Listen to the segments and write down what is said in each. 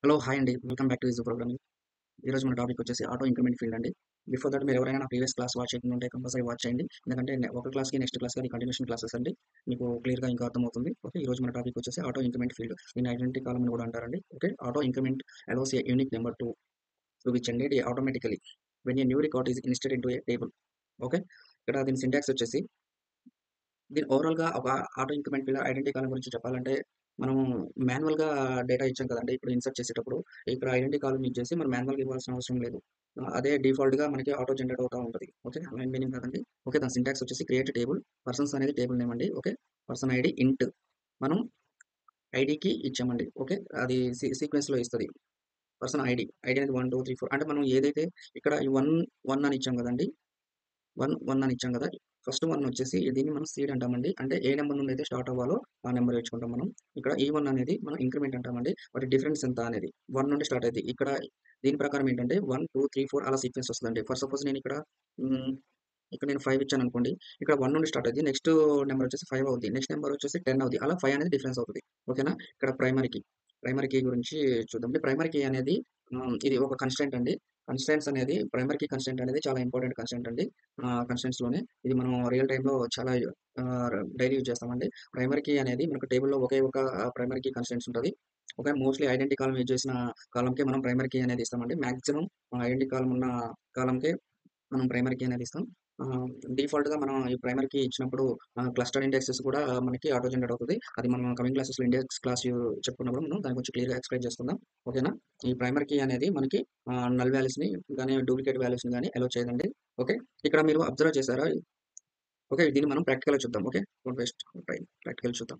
Hello! Hi అండి. Welcome back to easy programming. ఈరోజు మన టాపిక్ వచ్చేసి ఆటో ఇంక్రిమెంట్ ఫీల్డ్ అండి. బిఫోర్ దట్ మీరు ఎవరైనా నా ప్రీవియస్ క్లాస్ వాచ్ చేయకుండా ఉంటే కంపల్సరీ వాచ్ చేయండి. ఎందుకంటే ఒక క్లాస్‌కి నెక్స్ట్ క్లాస్‌కి అది కంటిన్యూషన్ క్లాసెస్ అండి. మీకు క్లియర్‌గా ఇంకా అర్థమవుతుంది. ఓకే. ఈరోజు మన టాపిక్ వచ్చేసి ఆటో ఇంక్రిమెంట్ ఫీల్డ్. దీన్ని ఐడెంటిటీ కాలమ్ అని కూడా అంటారండి. Okay. Auto increment allows a unique number to be generate automatically when a new record is inserted into a table. Okay. ఇక్కడ దీని సింటాక్స్ వచ్చేసి దీని ఓవరాల్‌గా ఒక auto increment field identity column గురించి చెప్పాలంటే, మనం మాన్యువల్‌గా డేటా ఇచ్చాం కదండీ! ఇప్పుడు ఇన్సర్ట్ చేసేటప్పుడు, ఇక్కడ ఐడెంటిటీ కాలమ్ యూజ్ చేసి మనం మాన్యువల్‌గా ఇవ్వాల్సిన అవసరం లేదు. అదే డిఫాల్ట్‌గా మనకి ఆటో జనరేట్ అవుతా ఉంటది. ఓకే. అలైన్ మీనింగ్ కాదండి. ఓకే. దాని సింటాక్స్ వచ్చేసి క్రియేట్ టేబుల్. పర్సన్స్ అనేది టేబుల్ నేమ్ అండి. ఓకే. పర్సన్ ఐడీ ఇంట్ మనం ఐడీకి ఇచ్చామండి. ఓకే. అది సీక్వెన్స్‌లో ఇస్తది. Person ID. ఐడీ అనేది 1, 2, 3, 4 అంటే మనం ఏదైతే ఇక్కడ ఈ 1 అని ఇచ్చాం కదండీ! 1 అని ఇచ్చాం కదా! ఫస్ట్ 1 వచ్చేసి దీన్ని మనం సీడ్ అంటామండి. అంటే ఏ నంబర్ నుండి అయితే స్టార్ట్ అవ్వాలో ఆ నంబర్ ఎంచుకుంటాం మనం. ఇక్కడ ఈ1 అనేది మనం ఇంక్రిమెంట్ అంటామండి. వాటి డిఫరెన్స్ ఎంత అనేది 1 నుండి స్టార్ట్ అయిద్ది. ఇక్కడ దీని ప్రకారం ఏంటంటే 1, 2, 3, 4 అలా సీక్వెన్స్ వస్తదండి. ఫర్ సపోజ్ నేను హ్మ్, ఇక్కడ నేను 5 ఇచ్చాననుకోండి. ఇక్కడ 1 నుండి స్టార్ట్ అయిద్ది. నెక్స్ట్ నంబర్ వచ్చేసి 5 అవుద్ది. నెక్స్ట్ నంబర్ వచ్చేసి 10 అవుద్ది. అలా 5 అనేది డిఫరెన్స్ అవుతది. ఓకేనా? ఇక్కడ ప్రైమరీ కీ గురించి చూద్దాం. ప్రైమరీ కీ అనేది ఇది ఒక కన్‌స్ట్రెయింట్ అండి. కన్‌స్ట్రెయింట్స్ అనేది ప్రైమరీ కీ కన్‌స్ట్రెయింట్ అనేది చాలా ఇంపార్టెంట్ కన్‌స్ట్రెయింట్ అండి. కన్‌స్ట్రెయింట్స్‌లోనే ఇది మనం రియల్ టైమ్‌లో చాలా డైలీ యూజ్ చేస్తామండి. ప్రైమరీ కీ అనేది మనకు టేబుల్‌లో ఒకే ఒక ప్రైమరీ కీ కన్‌స్ట్రెయింట్స్ ఉంటది. Okay. Mostly identity column use చేసిన కాలమ్‌కే మనం ప్రైమరీ కీ అనేది ఇస్తామండి. మాక్సిమం ఐడెంటిటీ కాలమ్ ఉన్న కాలమ్‌కే మనం ప్రైమరీ కీ అనేది ఇస్తాం. ఆహ్, డిఫాల్ట్‌గా మనం ఈ ప్రైమరీ కీ ఇచ్చినప్పుడు క్లస్టర్ ఇండెక్సెస్ కూడా మనకి ఆటో జనరేట్ అవుతది. అది మనం కమింగ్ క్లాసెస్‌లో ఇండెక్స్ క్లాస్ చెప్పుకున్నప్పుడు మనం దాని గురించి క్లియర్‌గా ఎక్స్‌ప్లెయిన్ చేసుకుందాం. ఓకేనా? ఈ ప్రైమరీ కీ అనేది మనకి నల్ వాల్యూస్‌ని గాని, డూప్లికేట్ వాల్యూస్‌ని గాని అలో చేయదండి. ఓకే. ఇక్కడ మీరు అబ్జర్వ్ చేసారా? ఓకే. దీన్ని మనం ప్రాక్టికల్‌గా చూద్దాం. Okay. Don't waste time. Practical చూద్దాం.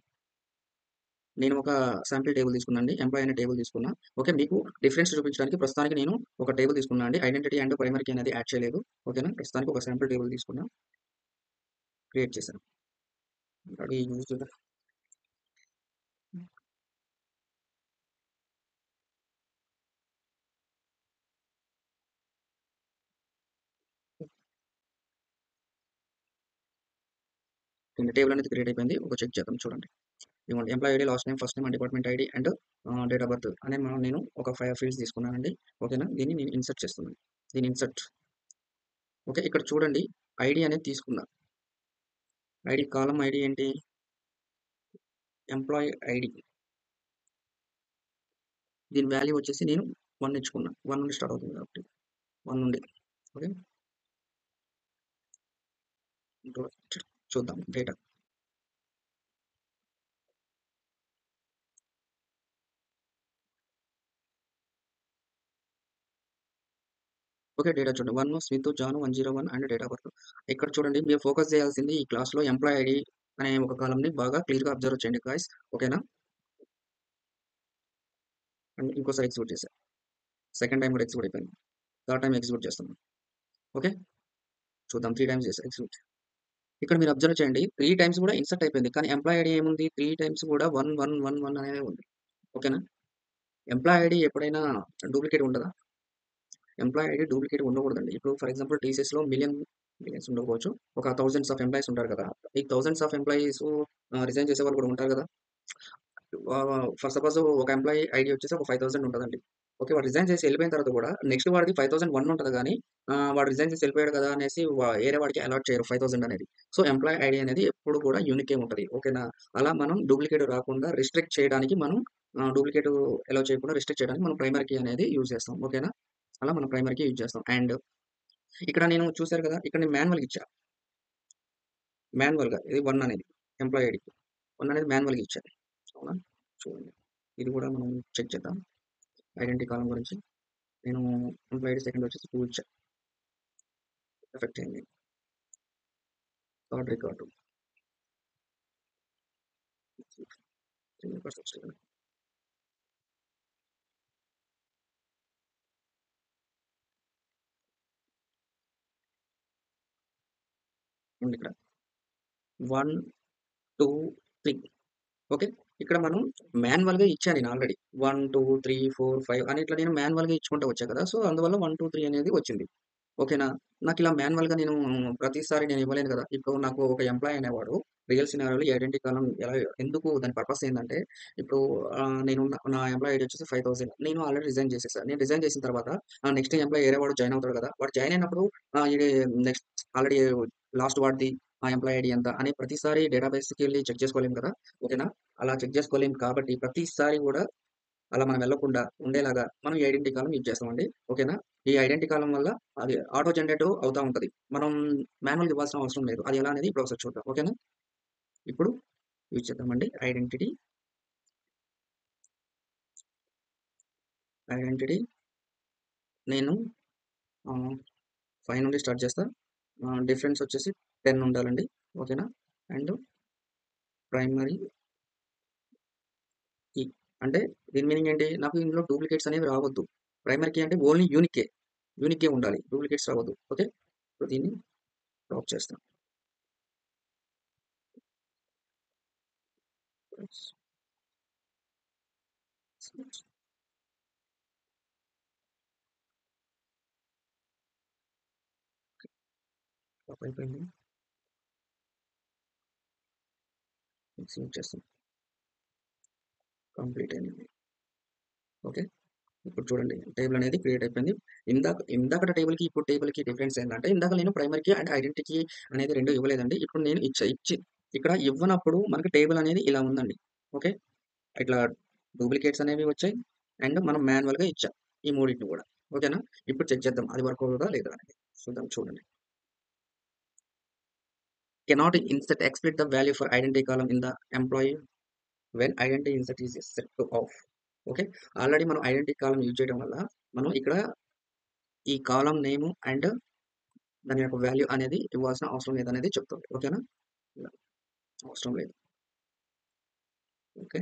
నేను ఒక శాంపిల్ టేబుల్ తీసుకున్నా అండి. ఎంప్లాయీ అనే టేబుల్ తీసుకున్నా. ఓకే. మీకు డిఫరెన్స్ చూపించడానికి ప్రస్తుతానికి నేను ఒక టేబుల్ తీసుకున్నా అండి. ఐడెంటిటీ అండ్ ప్రైమరీ కీ అనేది యాడ్ చేయలేదు. ఓకేనా? ప్రస్తుతానికి ఒక శాంపిల్ టేబుల్ తీసుకున్నా. క్రియేట్ చేశాను. అది యూజ్ చేద్దాం. టేబుల్ అనేది క్రియేట్ అయిపోయింది. ఒక చెక్ చేద్దాం చూడండి. ఇదిగోండి employee ID, last name, first name, department ID and date of birth అనే నేను ఒక 5 ఫీల్డ్స్ తీసుకున్నానండి. ఓకేనా? దీన్ని నేను ఇన్సర్ట్ చేస్తున్నాను. దీని ఇన్సర్ట్. ఓకే. ఇక్కడ చూడండి ఐడీ అనేది తీసుకున్నా. ఐడీ కాలమ్ ఐడీ ఏంటి? Employee ID. దీని వాల్యూ వచ్చేసి నేను 1 ఇచ్చుకున్నా. 1 నుండి స్టార్ట్ అవుతుంది కాబట్టి 1 నుండి. ఓకే. చూద్దాం డేటా. ఓకే. డేటా చూడండి. 1 Smith, John 101 and date of birth. ఇక్కడ చూడండి మీరు ఫోకస్ చేయాల్సింది ఈ క్లాస్‌లో ఎంప్లాయీ ఐడీ అనే ఒక కాలమ్‌ని బాగా క్లియర్‌గా అబ్జర్వ్ చేయండి గాయ్స్. ఓకేనా? అండ్ ఇంకోసారి ఎగ్జిక్యూట్ చేశా. సెకండ్ టైమ్ కూడా ఎగ్జిక్యూట్ అయిపోయింది. థర్డ్ టైమ్ ఎగ్జిక్యూట్ చేస్తున్నాను. ఓకే. చూద్దాం 3 టైమ్స్ చేశా ఎగ్జిక్యూట్. ఇక్కడ మీరు అబ్జర్వ్ చేయండి 3 టైమ్స్ కూడా ఇన్సర్ట్ అయిపోయింది. కానీ ఎంప్లాయీ ఐడీ ఏముంది? 3 టైమ్స్ కూడా 1, 1, 1, 1 అనేదే ఉంది. ఓకేనా? ఎంప్లాయీ ఐడీ ఎప్పుడైనా డూప్లికేట్ ఉండదా? ఎంప్లాయీ ఐడీ డూప్లికేట్ ఉండకూడదండి. ఇప్పుడు ఫర్ ఎగ్జాంపుల్ టీసీఎస్‌లో మిలియన్స్ ఉండకపోవచ్చు. ఒక థౌసండ్స్ ఆఫ్ ఎంప్లాయీస్ ఉంటారు కదా! ఈ థౌసండ్స్ ఆఫ్ ఎంప్లాయీస్ రిజైన్ చేసేవాళ్ళు కూడా ఉంటారు కదా! ఫర్ సపోజ్ ఒక ఎంప్లాయీ ఐడీ వచ్చేసి ఒక 5000 ఉంటదండి. ఓకే. వాడు రిజైన్ చేసి ఎళ్ళిపోయిన తర్వాత కూడా నెక్స్ట్ వాడిది 5001 ఉంటది గానీ వాడు రిజైన్ చేసి ఎళ్ళిపోయాడు కదా! అనేసి వేరే వాడికి అలాట్ చేయరు 5000 అనేది. సో, ఎంప్లాయీ ఐడీ అనేది ఎప్పుడు కూడా యూనికే ఉంటది. ఓకేనా? అలా మనం డూప్లికేట్ రాకుండా రిస్ట్రిక్ట్ చేయడానికి మనం డూప్లికేట్ అలో చేయకుండా రిస్ట్రిక్ట్ చేయడానికి మనం ప్రైమరీ కీ అనేది యూజ్ చేస్తాం. ఓకేనా? అలా మనం ప్రైమరీ కీ యూజ్ చేస్తాం. అండ్ ఇక్కడ నేను చూసారు కదా! ఇక్కడ నేను మాన్యువల్‌గా ఇచ్చా. మాన్యువల్‌గా ఇది 1 అనేది ఎంప్లాయీ ఐడీకి. 1 అనేది మాన్యువల్‌గా ఇచ్చా. అవునా? చూడండి. ఇది కూడా మనం చెక్ చేద్దాం. ఐడెంటిటీ కాలమ్ గురించి. నేను ఎంప్లాయీ ఐడీ సెకండ్ వచ్చేసి 2 ఇచ్చా. ఎఫెక్ట్ అయింది. Third record. రికార్డ్స్ వచ్చాయి కదా! ఉంది ఇక్కడ. 1, 2, 3 ఓకే. ఇక్కడ మనం మాన్యువల్‌గా ఇచ్చా నేను ఆల్రెడీ. 1, 2, 3, 4, 5 అని ఇట్లా నేను మాన్యువల్‌గా ఇచ్చుకుంటూ వచ్చా కదా! సో, అందువల్ల 1, 2, 3 అనేది వచ్చింది. ఓకేనా? నాకిలా మాన్యువల్‌గా నేను ప్రతిసారి నేను ఇవ్వలేను గదా! ఇప్పుడు నాకు ఒక ఎంప్లాయీ అనేవాడు రియల్ సినారియోలో ఈ ఐడెంటిటీ కాలమ్ ఎలా ఎందుకు దాని పర్పస్ ఏందంటే, ఇప్పుడు నా ఎంప్లాయీ ఐడీ వచ్చేసి 5000 నేను ఆల్రెడీ రిజైన్ చేసేసా. నేను రిజైన్ చేసిన తర్వాత నెక్స్ట్ ఎంప్లాయీ వేరే వాడు జాయిన్ అవుతాడు గదా! వాడు జాయిన్ అయినప్పుడు ఇది నెక్స్ట్ ఆల్రెడీ లాస్ట్ వాడిది ఆ ఎంప్లాయీ ఐడీ ఎంత అని ప్రతిసారి డేటాబేస్‌కెళ్ళి చెక్ చేసుకోలేము కదా! ఓకేనా? అలా చెక్ చేసుకోలేము కాబట్టి ప్రతిసారి గూడా అలా మనం వెళ్ళకుండా ఉండేలాగా మనం ఈ ఐడెంటిటీ కాలమ్ యూజ్ చేస్తామండి. ఓకేనా? ఈ ఐడెంటిటీ కాలమ్ వల్ల అది ఆటో జనరేట్ అవుతా ఉంటది. మనం మాన్యువల్‌గా ఇవ్వాల్సిన అవసరం లేదు. అది ఎలా అనేది ఇప్పుడు ఒకసారి చూద్దాం. ఓకేనా? ఇప్పుడు యూజ్ చేద్దామండి. ఐడెంటిటీ నేను ఆహ్, 5 నుండి స్టార్ట్ చేస్తా. డిఫరెన్స్ వచ్చేసి 10 ఉండాలండి. ఓకేనా? అండ్ ప్రైమరీ కీ అంటే దీని మీనింగ్ ఏంటి? నాకు ఇందులో డూప్లికేట్స్ అనేవి రావద్దు. ప్రైమరీ కీ అంటే ఓన్లీ యూనికే. యూనికే ఉండాలి. డూప్లికేట్స్ రావద్దు. ఓకే. సో, దీన్ని డ్రాప్ చేస్తా. డ్రాప్ అయిపోయింది. ఎగ్జిక్యూట్ చేస్తాం. కంప్లీట్ అయింది. ఓకే. ఇప్పుడు చూడండి టేబుల్ అనేది క్రియేట్ అయిపోయింది. ఇందాకట టేబుల్‌కి, ఇప్పుడు టేబుల్‌కి డిఫరెన్స్ ఏందంటే, ఇందాక నేను ప్రైమరీకి అండ్ ఐడెంటిటీకి అనేది 2 ఇవ్వలేదండి. ఇప్పుడు నేను ఇక్కడ ఇవ్వనప్పుడు మనకి టేబుల్ అనేది ఇలా ఉందండి. ఓకే. ఇట్లా డూప్లికేట్స్ అనేవి వచ్చాయి. అండ్ మనం మాన్యువల్‌గా ఇచ్చాం. ఈ మూడిటిని గూడా. ఓకేనా? ఇప్పుడు చెక్ చేద్దాం. అది వర్క్ అవుతదా లేదా అనేది. చూద్దాం చూడండి. Cannot insert explicit the value for identity column in the employee when identity insert is set to off. Okay. Already మనం ఐడెంటిటీ కాలమ్ యూజ్ చేయడం వల్ల మనం ఇక్కడ ఈ కాలమ్ నేమ్ అండ్ దాని యొక్క వాల్యూ అనేది ఇవ్వాల్సిన అవసరం లేదనేది చెప్తుంది. ఓకేనా? ఇలా అవసరం లేదు. ఓకే.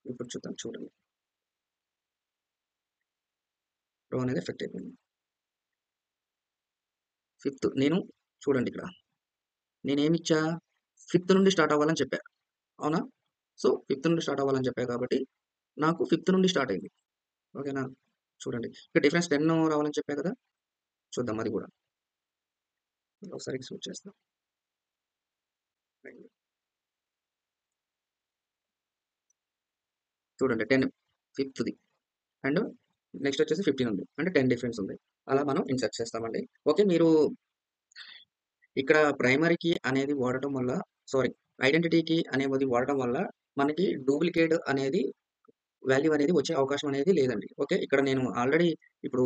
ఇప్పుడు చూద్దాం చూడండి. రో అనేది ఎఫెక్ట్ అయిపోయింది. ఫిఫ్త్ నేను చూడండి ఇక్కడ. నేనేమిచ్చా? ఫిఫ్త్ నుండి స్టార్ట్ అవ్వాలని చెప్పా. అవునా? సో, ఫిఫ్త్ నుండి స్టార్ట్ అవ్వాలని చెప్పా కాబట్టి నాకు ఫిఫ్త్ నుండి స్టార్ట్ అయింది. ఓకేనా? చూడండి. ఇక్కడ డిఫరెన్స్ 10 రావాలని చెప్పా కదా! చూద్దాం అది గూడా. ఒకసారి ఎగ్జిక్యూట్ చేస్తా. చూడండి 10 ఫిఫ్త్‌ది అండ్ నెక్స్ట్ వచ్చేసి 15 ఉంది. అంటే 10 డిఫరెన్స్ ఉంది. అలా మనం ఇన్సర్ట్ చేస్తామండి. ఓకే. మీరు ఇక్కడ ప్రైమరీ కీ అనేది వాడటం వల్ల సారీ ఐడెంటిటీ కీ అనేది వాడటం వల్ల మనకి డూప్లికేట్ అనేది వాల్యూ అనేది వచ్చే అవకాశం అనేది లేదండి. ఓకే. ఇక్కడ నేను ఆల్రెడీ ఇప్పుడు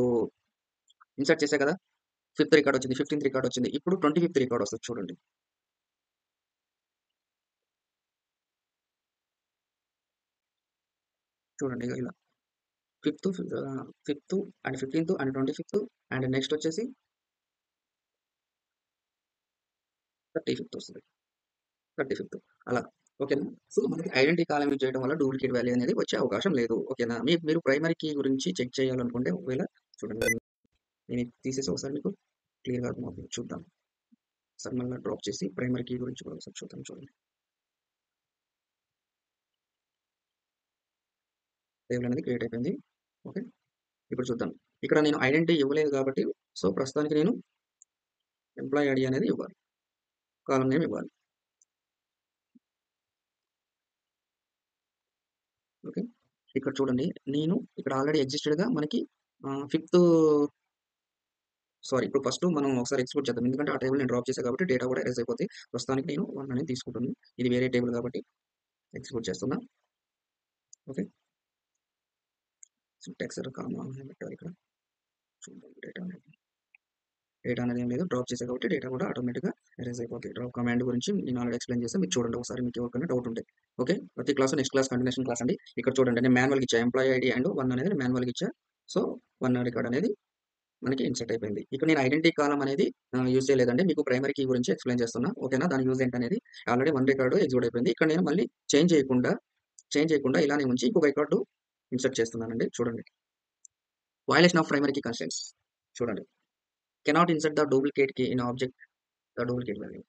ఇన్సర్ట్ చేశా కదా! ఫిఫ్త్ రికార్డ్ వచ్చింది. 15థ్ రికార్డ్ వచ్చింది. ఇప్పుడు 25థ్ రికార్డ్ వస్తది చూడండి. చూడండి ఇగ ఇలా ఫిఫ్త్ ఫిఫ్త్ అండ్ 15థ్ అండ్ 25థ్ అండ్ నెక్స్ట్ వచ్చేసి 35థ్ వస్తది. 35థ్ అలా. ఓకేనా? సో, మనకి ఐడెంటిటీ కాలమ్ యూజ్ చేయడం వల్ల డూప్లికేట్ వాల్యూ అనేది వచ్చే అవకాశం లేదు. ఓకేనా? మీరు ప్రైమరీ కీ గురించి చెక్ చేయాలనుకుంటే ఒకవేళ చూడండి. నేను ఇది తీసేసి ఒకసారి మీకు క్లియర్‌గా అర్థమవుతుంది. చూద్దాం. ఒకసారి మళ్ళా డ్రాప్ చేసి ప్రైమరీ కీ గురించి కూడా ఒకసారి చూద్దాం చూడండి. టేబుల్ అనేది క్రియేట్ అయిపోయింది. ఓకే. ఇప్పుడు చూద్దాం. ఇక్కడ నేను ఐడెంటిటీ ఇవ్వలేదు కాబట్టి సో, ప్రస్తుతానికి నేను ఎంప్లాయీ ఐడీ అనేది ఇవ్వాలి. కాలమ్ నేమ్ ఇవ్వాలి. ఓకే. ఇక్కడ చూడండి. నేను ఇక్కడ ఆల్రెడీ ఎగ్జిస్టెడ్‌గా మనకి ఫిఫ్త్ సారీ ఇప్పుడు ఫస్ట్ మనం ఒకసారి ఎక్స్‌పోర్ట్ చేద్దాం. ఎందుకంటే ఆ టేబుల్ నేను డ్రాప్ చేశా కాబట్టి డేటా కూడా ఎరేజ్ అయిపోద్ది. ప్రస్తుతానికి నేను 1 అనేది తీసుకుంటున్నాను. ఇది వేరే టేబుల్ కాబట్టి ఎక్స్‌పోర్ట్ చేస్తున్నా. ఓకే. సింటాక్స్ ఎర్రర్ కామా అని పెట్టాలి ఇక్కడ. చూద్దాం డేటా అనేది ఏం లేదు. డ్రాప్ చేశా కాబట్టి డేటా కూడా ఆటోమేటిక్‌గా ఎరేజ్ అయిపోద్ది. డ్రాప్ కమాండ్ గురించి నేను ఆల్రెడీ ఎక్స్‌ప్లెయిన్ చేశా. మీరు చూడండి ఒకసారి మీకు ఎవరికైనా డౌట్ ఉంటే. ఓకే. ప్రతి class next class continuation class అండి. ఇక్కడ చూడండి నేను మాన్యువల్‌గా ఇచ్చా. ఎంప్లాయీ ఐడీ అండ్ 1 అనేది నేను మాన్యువల్‌గా ఇచ్చా. సో, 1 రికార్డ్ అనేది మనకి ఇన్సర్ట్ అయిపోయింది. ఇక్కడ నేను ఐడెంటిటీ కాలమ్ అనేది యూజ్ చేయలేదండి. మీకు ప్రైమరీ కీ గురించి ఎక్స్‌ప్లెయిన్ చేస్తున్నా. ఓకేనా? దాని యూజ్ ఏంటనేది ఆల్రెడీ 1 రికార్డ్ ఎగ్జిక్యూట్ అయిపోయింది. ఇక్కడ నేను మళ్ళీ చేంజ్ చేయకుండా చేంజ్ చేయకుండా ఇలానే ఉంచి ఇంకొక రికార్డ్ ఇన్సర్ట్ చేస్తున్నానండి. చూడండి. Violation of primary key constraints చూడండి. Cannot insert the duplicate key in object the duplicate value.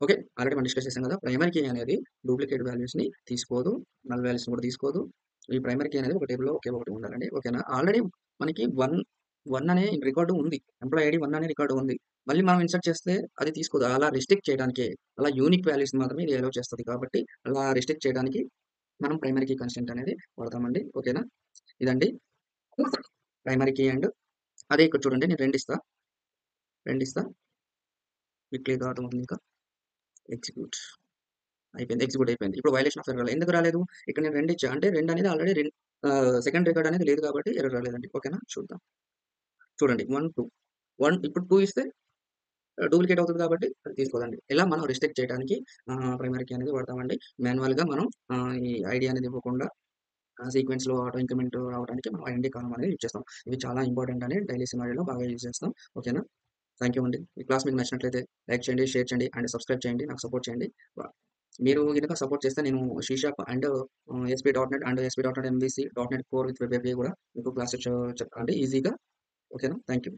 Okay. Already మనం డిస్కస్ చేసాం కదా! ప్రైమరీ కీ అనేది డూప్లికేట్ వాల్యూస్‌ని తీసుకోదు. నల్ వాల్యూస్‌ని కూడా తీసుకోదు. ఈ ప్రైమరీ కీ అనేది ఒక టేబుల్‌లో ఒకే ఒకటి ఉండాలండి. ఓకేనా? ఆల్రెడీ మనకి 1 1 అనే రికార్డు ఉంది. ఎంప్లాయీ ఐడీ 1 అనే రికార్డు ఉంది. మళ్ళీ మనం ఇన్సర్ట్ చేస్తే అది తీసుకోదు. అలా రిస్ట్రిక్ట్ చేయడానికే. అలా యూనిక్ వాల్యూస్‌ని మాత్రమే ఇది అలౌ చేస్తది కాబట్టి, అలా రిస్ట్రిక్ట్ చేయడానికి మనం ప్రైమరీ కీ కన్స్ట్రెయింట్ అనేది వాడతామండి. ఓకేనా? ఇదండి ప్రైమరీ కీ అండ్ అదే ఇక్కడ చూడండి నేను 2 ఇస్తా. 2 ఇస్తా. మీకు క్లియర్‌గా అర్థమవుతుంది ఇంకా. ఎగ్జిక్యూట్. అయిపోయింది. ఎగ్జిక్యూట్ అయిపోయింది. ఇప్పుడు వయలేషన్ ఆఫ్ ఎర్రర్ రాలేదు. ఎందుకు రాలేదు? ఇక్కడ నేను 2 ఇచ్చా. అంటే 2 అనేది ఆల్రెడీ సెకండ్ రికార్డ్ అనేది లేదు కాబట్టి ఎర్రర్ రాలేదండి. ఓకేనా? చూద్దాం. చూడండి 1, 2. 1 ఇప్పుడు 2 ఇస్తే డూప్లికేట్ అవుతది కాబట్టి అది తీసుకోదండి. ఇలా మనం రిస్ట్రిక్ట్ చేయడానికి ప్రైమరీ కీ అనేది వాడతామండి. మాన్యువల్‌గా మనం ఈ ఐడీ అనేది ఇవ్వకుండా సీక్వెన్స్‌లో ఆటో ఇంక్రిమెంట్ రావడానికి మనం ఐఎన్‌డి కాలమ్ అనేది యూజ్ చేస్తాం. ఇవి చాలా ఇంపార్టెంట్ అండి. డైలీ సినారియోలో బాగా యూజ్ చేస్తాం. ఓకేనా? థాంక్ యూ అండి. ఈ క్లాస్ మీకు నచ్చినట్లయితే లైక్ చేయండి, షేర్ చేయండి అండ్ సబ్స్క్రైబ్ చేయండి. నాకు సపోర్ట్ చేయండి. వ మీరు గనుక సపోర్ట్ చేస్తే నేను C sharp and ASP dot net and ASP dot net MVC dot net core with web API కూడా మీకు క్లాసెస్ చెప్తా అండి ఈజీగా. ఓకేనా? Thank you.